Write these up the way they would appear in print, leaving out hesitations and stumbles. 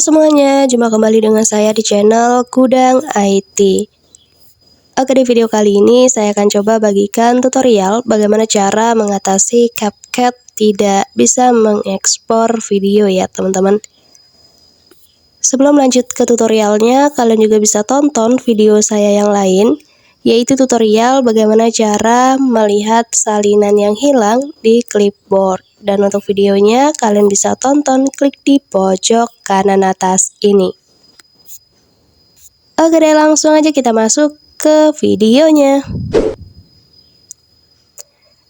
semuanya, jumpa kembali dengan saya di channel Gudang IT. Oke, di video kali ini saya akan coba bagikan tutorial bagaimana cara mengatasi CapCut tidak bisa mengekspor video ya teman-teman. Sebelum lanjut ke tutorialnya, kalian juga bisa tonton video saya yang lain, yaitu tutorial bagaimana cara melihat salinan yang hilang di clipboard. Dan untuk videonya, kalian bisa tonton, klik di pojok kanan atas ini. Oke deh, langsung aja kita masuk ke videonya.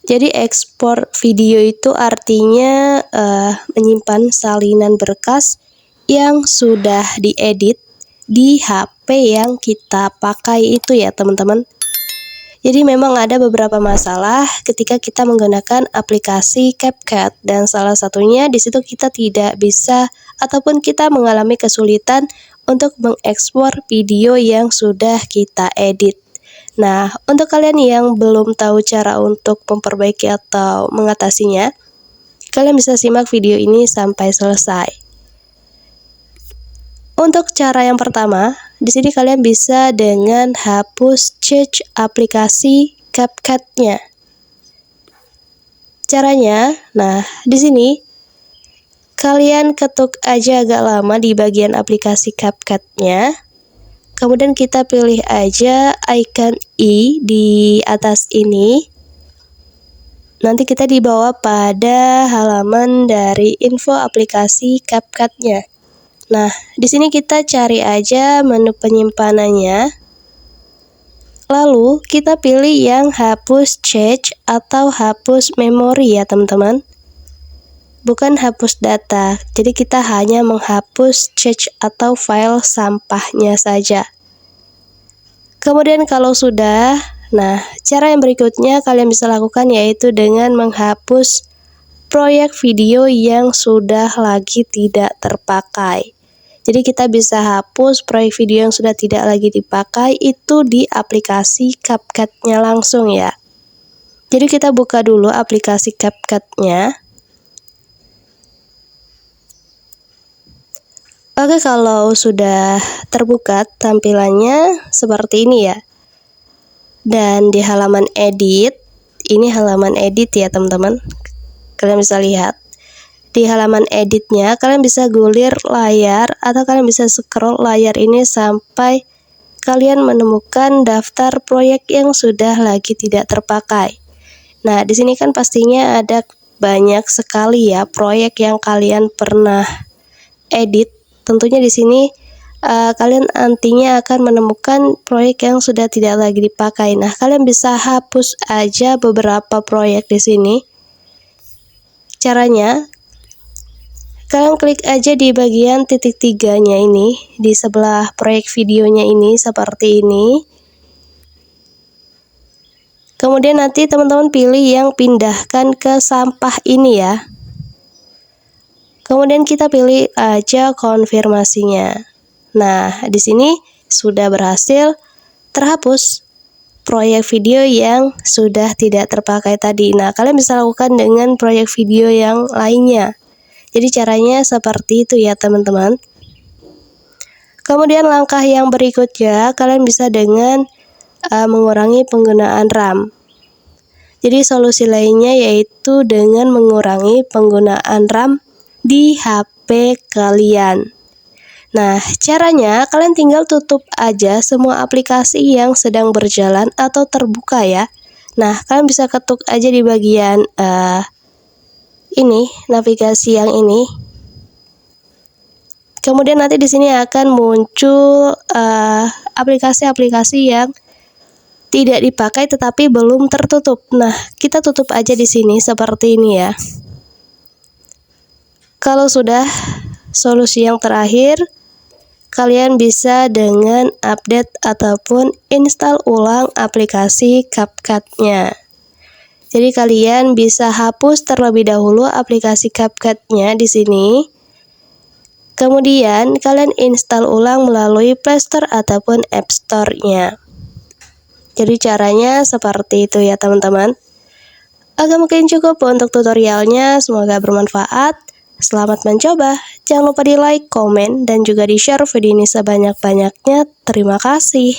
Jadi ekspor video itu artinya menyimpan salinan berkas yang sudah diedit di HP yang kita pakai itu ya teman-teman. Jadi memang ada beberapa masalah ketika kita menggunakan aplikasi CapCut, dan salah satunya di situ kita tidak bisa ataupun kita mengalami kesulitan untuk mengekspor video yang sudah kita edit. Nah, untuk kalian yang belum tahu cara untuk memperbaiki atau mengatasinya, kalian bisa simak video ini sampai selesai. Untuk cara yang pertama, di sini kalian bisa dengan hapus cache aplikasi CapCut-nya. Caranya, nah di sini kalian ketuk aja agak lama di bagian aplikasi CapCut-nya. Kemudian kita pilih aja icon i di atas ini. Nanti kita dibawa pada halaman dari info aplikasi CapCut-nya. Nah, di sini kita cari aja menu penyimpanannya. Lalu kita pilih yang hapus cache atau hapus memori ya teman-teman. Bukan hapus data. Jadi kita hanya menghapus cache atau file sampahnya saja. Kemudian kalau sudah, nah cara yang berikutnya kalian bisa lakukan yaitu dengan menghapus proyek video yang sudah lagi tidak terpakai. Jadi kita bisa hapus proyek video yang sudah tidak lagi dipakai itu di aplikasi CapCut-nya langsung ya. Jadi kita buka dulu aplikasi CapCut-nya. Oke, kalau sudah terbuka tampilannya seperti ini ya. Dan di halaman edit, ini halaman edit ya teman-teman. Kalian bisa lihat. Di halaman editnya, kalian bisa gulir layar atau kalian bisa scroll layar ini sampai kalian menemukan daftar proyek yang sudah lagi tidak terpakai. Nah, di sini kan pastinya ada banyak sekali ya proyek yang kalian pernah edit. Tentunya di sini kalian nantinya akan menemukan proyek yang sudah tidak lagi dipakai. Nah, kalian bisa hapus aja beberapa proyek di sini. Caranya, kalian klik aja di bagian titik 3-nya ini, di sebelah proyek videonya ini, seperti ini. Kemudian nanti teman-teman pilih yang pindahkan ke sampah ini ya. Kemudian kita pilih aja konfirmasinya. Nah, di sini sudah berhasil terhapus proyek video yang sudah tidak terpakai tadi. Nah, kalian bisa lakukan dengan proyek video yang lainnya. Jadi caranya seperti itu ya teman-teman. Kemudian langkah yang berikutnya kalian bisa dengan mengurangi penggunaan RAM. Jadi solusi lainnya yaitu dengan mengurangi penggunaan RAM di HP kalian. Nah, caranya kalian tinggal tutup aja semua aplikasi yang sedang berjalan atau terbuka ya. Nah, kalian bisa ketuk aja di bagian ini, navigasi yang ini. Kemudian nanti di sini akan muncul aplikasi-aplikasi yang tidak dipakai tetapi belum tertutup. Nah, kita tutup aja di sini seperti ini ya. Kalau sudah, solusi yang terakhir, kalian bisa dengan update ataupun install ulang aplikasi CapCut-nya. Jadi kalian bisa hapus terlebih dahulu aplikasi CapCut-nya di sini. Kemudian kalian install ulang melalui Play Store ataupun App Store-nya. Jadi caranya seperti itu ya teman-teman. Oke, mungkin cukup untuk tutorialnya. Semoga bermanfaat. Selamat mencoba. Jangan lupa di like, komen, dan juga di share video ini sebanyak-banyaknya. Terima kasih.